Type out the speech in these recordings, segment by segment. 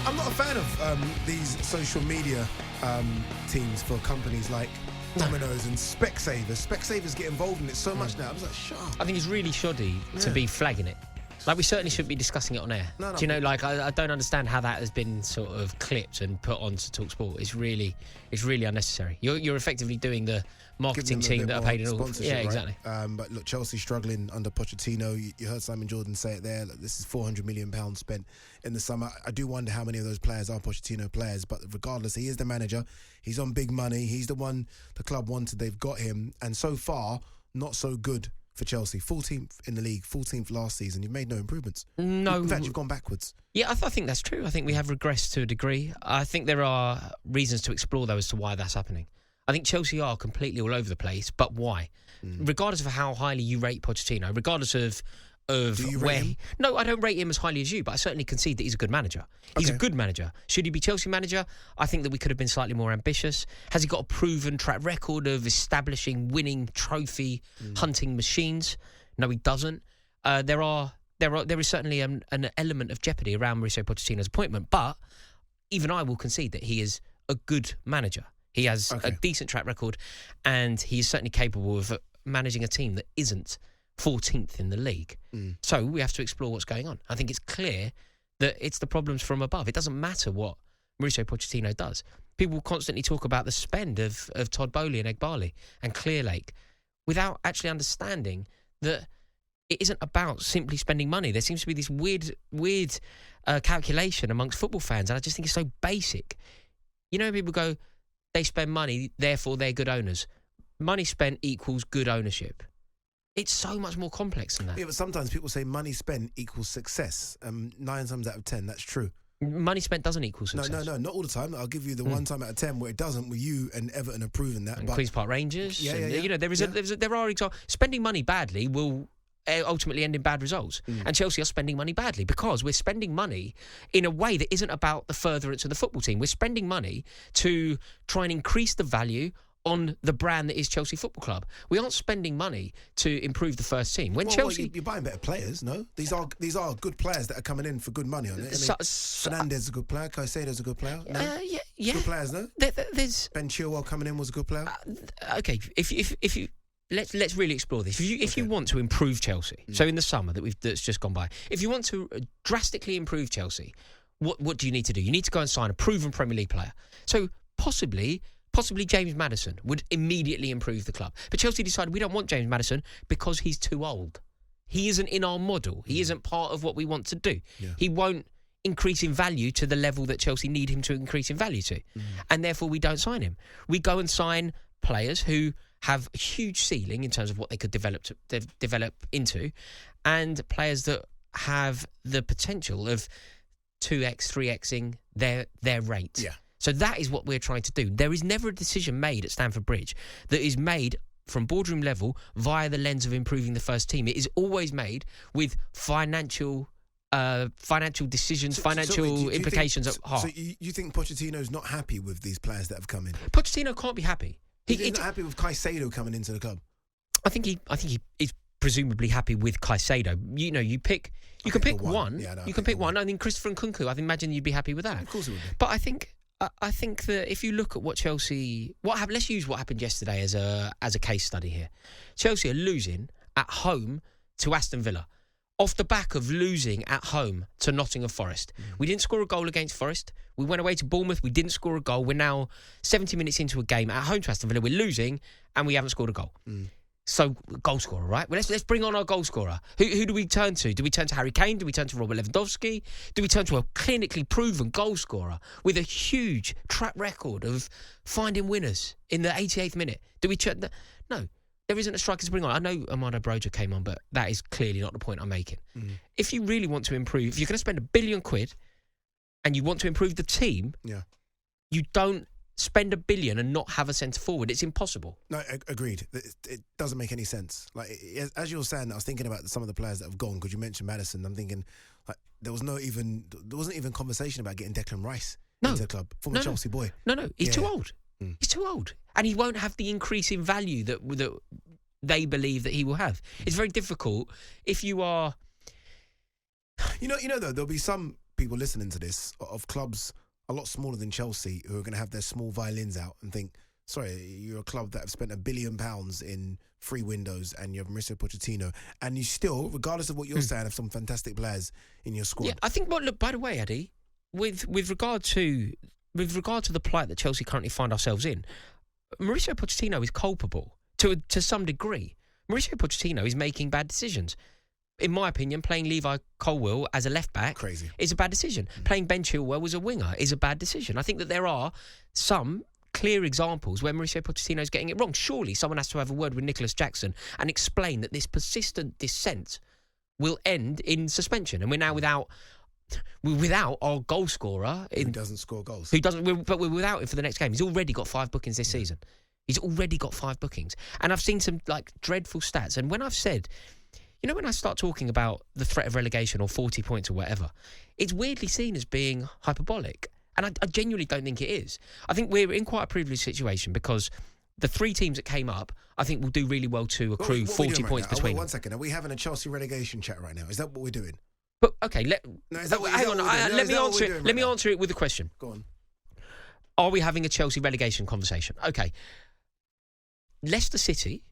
I'm not a fan of these social media teams for companies like Domino's and Specsavers. Specsavers get involved in it so much now. I was like, shut up. I think it's really shoddy to be flagging it. Like, we certainly shouldn't be discussing it on air. No. Do you know, like, I don't understand how that has been sort of clipped and put onto talkSPORT. It's really unnecessary. You're effectively doing the marketing team that are paid in all. Yeah, right? Exactly. But look, Chelsea struggling under Pochettino. You heard Simon Jordan say it there. Like, this is £400 million spent in the summer. I do wonder how many of those players are Pochettino players. But regardless, he is the manager. He's on big money. He's the one the club wanted. They've got him. And so far, not so good for Chelsea. 14th in the league, 14th last season. You've made no improvements. No. In fact, you've gone backwards. Yeah, I think that's true. I think we have regressed to a degree. I think there are reasons to explore, though, as to why that's happening. I think Chelsea are completely all over the place, but why? Regardless of how highly you rate Pochettino, regardless of Do you rate him? No, I don't rate him as highly as you, but I certainly concede that he's a good manager. He's a good manager. Should he be Chelsea manager? I think that we could have been slightly more ambitious. Has he got a proven track record of establishing winning trophy hunting machines? No, he doesn't. There is certainly an element of jeopardy around Mauricio Pochettino's appointment, but even I will concede that he is a good manager. He has a decent track record, and he is certainly capable of managing a team that isn't 14th in the league. So we have to explore what's going on. I think it's clear that it's the problems from above. It doesn't matter what Mauricio Pochettino does. People constantly talk about the spend of Todd Boehly and Egbali and Clearlake without actually understanding that it isn't about simply spending money. There seems to be this weird calculation amongst football fans, and I just think it's so basic. You know, people go, they spend money, therefore they're good owners. Money spent equals good ownership. It's so much more complex than that. Yeah, but sometimes people say money spent equals success. 9 times out of 10, that's true. Money spent doesn't equal success. No, not all the time. I'll give you the 1 time out of 10 where it doesn't, with you and Everton have proven that. And Queen's Park Rangers. Yeah. You know, there are examples. Spending money badly will ultimately end in bad results. And Chelsea are spending money badly because we're spending money in a way that isn't about the furtherance of the football team. We're spending money to try and increase the value on the brand that is Chelsea Football Club. We aren't spending money to improve the first team. You're buying better players, no? These are good players that are coming in for good money on it. Fernandez is a good player. Caicedo's a good player. No? Yeah. Good players, no? There's Ben Chilwell coming in was a good player. Okay, if you let's really explore this. If you want to improve Chelsea, so in the summer that's just gone by, if you want to drastically improve Chelsea, what do you need to do? You need to go and sign a proven Premier League player. So possibly James Maddison would immediately improve the club. But Chelsea decided we don't want James Maddison because he's too old. He isn't in our model. He isn't part of what we want to do. Yeah. He won't increase in value to the level that Chelsea need him to increase in value to. And therefore we don't sign him. We go and sign players who have a huge ceiling in terms of what they could develop into, and players that have the potential of 2x, 3xing their rate. Yeah. So that is what we're trying to do. There is never a decision made at Stamford Bridge that is made from boardroom level via the lens of improving the first team. It is always made with financial decisions, financial implications at heart. So you think Pochettino's not happy with these players that have come in? Pochettino can't be happy. He's not happy with Caicedo coming into the club. I think he is presumably happy with Caicedo. You know, you can pick one. Yeah, no, you can pick one. I mean, Christopher Nkunku, I imagine you'd be happy with that. Of course he would be. But I think that if you look at what Chelsea, let's use what happened yesterday as a case study here. Chelsea are losing at home to Aston Villa, off the back of losing at home to Nottingham Forest. We didn't score a goal against Forest. We went away to Bournemouth. We didn't score a goal. We're now 70 minutes into a game at home to Aston Villa. We're losing and we haven't scored a goal. So, goal scorer, right? Well, let's bring on our goal scorer. Who do we turn to? Do we turn to Harry Kane? Do we turn to Robert Lewandowski? Do we turn to a clinically proven goal scorer with a huge track record of finding winners in the 88th minute? Do we No, there isn't a striker to bring on. I know Amado Broja came on, but that is clearly not the point I'm making. If you really want to improve, if you're going to spend £1 billion and you want to improve the team, you don't spend £1 billion and not have a centre forward. It's impossible. No, agreed. It doesn't make any sense. Like, as you were saying, I was thinking about some of the players that have gone, because you mentioned Maddison. I'm thinking, like, there wasn't even conversation about getting Declan Rice into the club, former Chelsea boy. No, he's too old. He's too old, and he won't have the increase in value that they believe that he will have. It's very difficult if you are. You know, though, there'll be some people listening to this of clubs a lot smaller than Chelsea who are going to have their small violins out and think, sorry, you're a club that have spent £1 billion in free windows and you have Mauricio Pochettino, and you still, regardless of what you're saying, have some fantastic players in your squad. Yeah, I think. Well, look, by the way, Ade, with regard to the plight that Chelsea currently find ourselves in, Mauricio Pochettino is culpable to some degree. Mauricio Pochettino is making bad decisions. In my opinion, playing Levi Colwill as a left-back is a bad decision. Playing Ben Chilwell as a winger is a bad decision. I think that there are some clear examples where Mauricio Pochettino is getting it wrong. Surely someone has to have a word with Nicholas Jackson and explain that this persistent dissent will end in suspension. And we're now without our goal scorer. Who doesn't score goals. But we're without him for the next game. He's already got 5 bookings this season. He's already got 5 bookings. And I've seen some dreadful stats. And when I've said... when I start talking about the threat of relegation or 40 points or whatever, it's weirdly seen as being hyperbolic. And I genuinely don't think it is. I think we're in quite a privileged situation because the 3 teams that came up, I think will do really well to accrue 40 points between them. 1 second. Are we having a Chelsea relegation chat right now? Is that what we're doing? But, okay, let me answer it with a question. Go on. Are we having a Chelsea relegation conversation? Okay. Leicester City...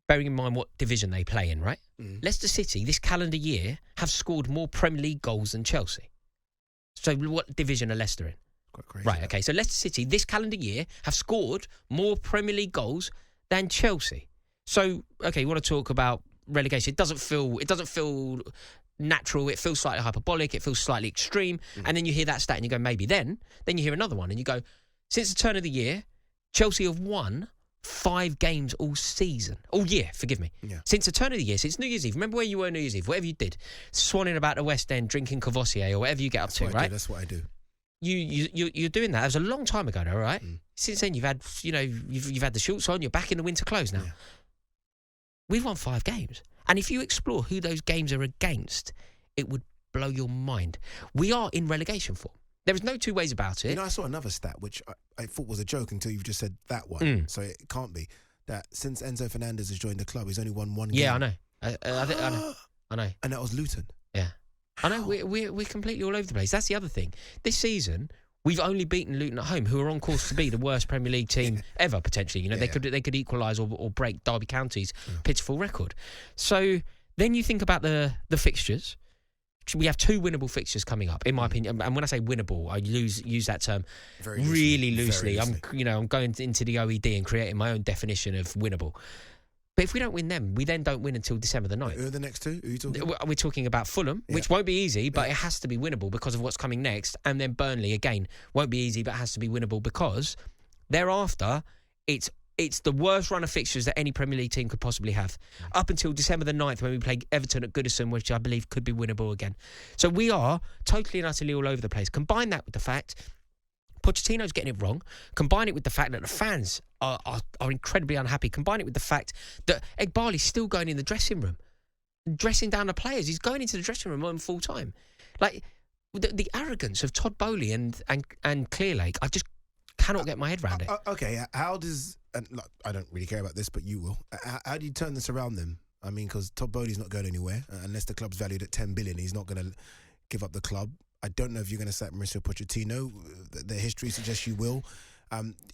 bearing in mind what division they play in, right? Leicester City, this calendar year, have scored more Premier League goals than Chelsea. So what division are Leicester in? Quite crazy. Right, okay. So Leicester City, this calendar year, have scored more Premier League goals than Chelsea. So, okay, you want to talk about relegation. It doesn't feel natural. It feels slightly hyperbolic. It feels slightly extreme. And then you hear that stat and you go, maybe then. Then you hear another one and you go, since the turn of the year, Chelsea have won 5 games all year, forgive me. Yeah. Since the turn of the year, since New Year's Eve. Remember where you were New Year's Eve? Whatever you did, swanning about the West End, drinking Cavossier or whatever you get up to, right? That's what I do. You're doing that. That was a long time ago now, right? Since then, you've had the shorts on. You're back in the winter clothes now. Yeah. We've won 5 games, and if you explore who those games are against, it would blow your mind. We are in relegation form. There is no 2 ways about it. I saw another stat which I thought was a joke until you've just said that one. So it can't be that since Enzo Fernandez has joined the club, he's only won 1 game. Yeah, I know. I know. And that was Luton. Yeah. I know. We're completely all over the place. That's the other thing. This season, we've only beaten Luton at home, who are on course to be the worst Premier League team ever, potentially. They could equalise or break Derby County's pitiful record. So then you think about the fixtures. We have 2 winnable fixtures coming up, in my opinion. And when I say winnable, I use that term really loosely. I'm going into the OED and creating my own definition of winnable. But if we don't win them, we then don't win until December the 9th. Who are the next 2? Who are you talking about? We're talking about Fulham, which won't be easy, but it has to be winnable because of what's coming next. And then Burnley, again, won't be easy, but has to be winnable because thereafter, it's the worst run of fixtures that any Premier League team could possibly have. Up until December the 9th when we play Everton at Goodison, which I believe could be winnable again. So we are totally and utterly all over the place. Combine that with the fact Pochettino's getting it wrong. Combine it with the fact that the fans are incredibly unhappy. Combine it with the fact that Egbali's still going in the dressing room, dressing down the players. He's going into the dressing room on full time. Like, the arrogance of Todd Bowley and Clearlake, I just cannot get my head around it. Okay, how does... And look, I don't really care about this, but you will. How do you turn this around then? I mean, because Todd Bowley's not going anywhere. Unless the club's valued at 10 billion, he's not going to give up the club. I don't know if you're going to sack Mauricio Pochettino. The history suggests you will.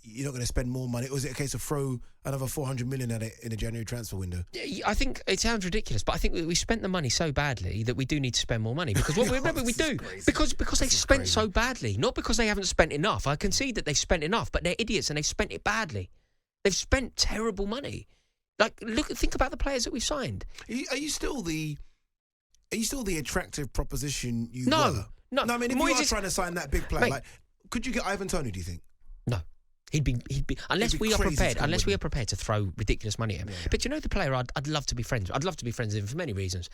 You're not going to spend more money. Or is it a case of throw another 400 million at it in the January transfer window? I think it sounds ridiculous, but I think we spent the money so badly that we do need to spend more money. Because what we do. Because they've spent so badly. Not because they haven't spent enough. I concede that they've spent enough, but they're idiots and they've spent it badly. They've spent terrible money. Think about the players that we've signed. Are you still the attractive proposition you were? No. I mean, if you are trying to sign that big player, could you get Ivan Toney, do you think? No. He'd be unless we are prepared to throw ridiculous money at him. Yeah. But the player I'd love to be friends with. I'd love to be friends with him for many reasons.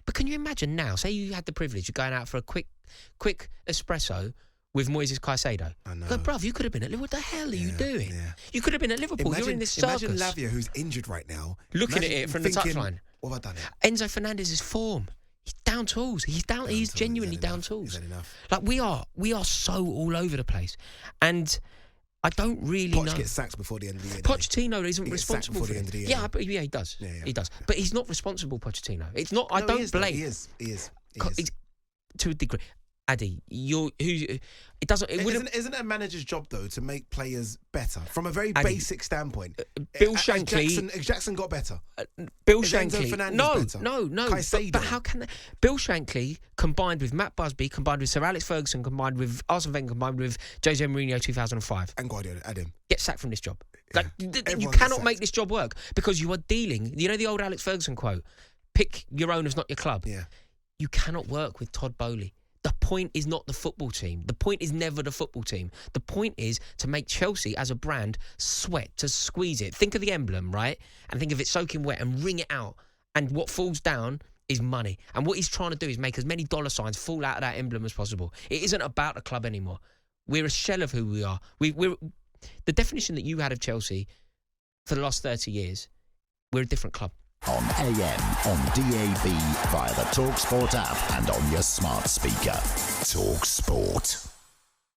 But can you imagine now, say you had the privilege of going out for a quick espresso with Moises Caicedo. I know. But, bruv, you could have been at Liverpool. What the hell are you doing? Yeah. You could have been at Liverpool. You're in this circus. Imagine Lavia, who's injured right now. Looking at it from the touchline. What have I done it? Enzo Fernandez's form. He's down tools. He's genuinely down tools. Is that enough? We are so all over the place. And I don't really know. Poch gets sacked before the end of the year. Pochettino isn't responsible for the end of the year. Yeah, he does. Yeah. He does. But he's not responsible, Pochettino. It's not. I don't blame. He is. To a degree. Ade, Isn't it a manager's job though to make players better from a very basic standpoint? Bill Shankly, Jackson got better. Bill Shankly, better? no. But how can they? Bill Shankly combined with Matt Busby, combined with Sir Alex Ferguson, combined with Arsene Wenger, combined with Jose Mourinho 2005, and Guardiola, Adam, get sacked from this job. Yeah. You cannot make this job work because you are dealing. You know the old Alex Ferguson quote: "Pick your owners, not your club." Yeah, you cannot work with Todd Bowley. The point is not the football team. The point is never the football team. The point is to make Chelsea as a brand sweat, to squeeze it. Think of the emblem, right? And think of it soaking wet and wring it out. And what falls down is money. And what he's trying to do is make as many dollar signs fall out of that emblem as possible. It isn't about the club anymore. We're a shell of who we are. We're the definition that you had of Chelsea for the last 30 years, we're a different club. On AM, on DAB, via the talkSPORT app and on your smart speaker. talkSPORT.